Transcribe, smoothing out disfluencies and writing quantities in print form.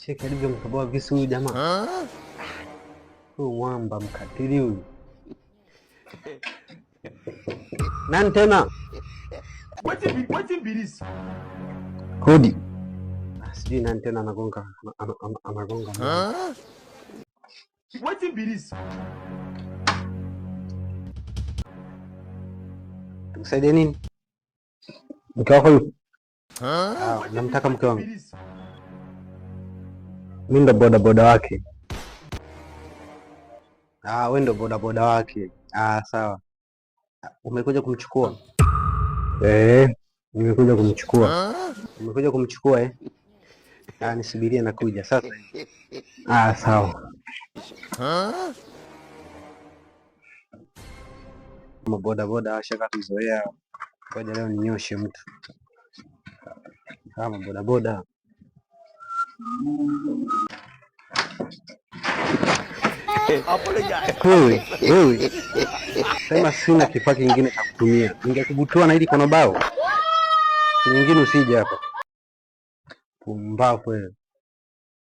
Cheki alivyomtoboa visu huyu jamaa. Huyu mwamba mkatili huyu. Nani tena? Wacha mbilisi. Hodi. Sijui nani tena anagonga anagonga. Wacha mbilisi. Tukusaidie nini? Mke wako yupo? Namtaka mke wangu. Mimi ndo bodaboda wake. Wewe ndo bodaboda wake. Sawa. Umekuja kumchukua? Nimekuja kumchukua. Umekuja kumchukua eh? Nisubirie nakuja sasa. Sawa. Mabodaboda washaka kuzoea. Ngoja leo ninyoshe mtu. Kama bodaboda. Wewe. Sema sina kifaa kingine cha kutumia. Ningekubutua na hili kono bao. Nyingine usije hapa. Pumbavu wewe.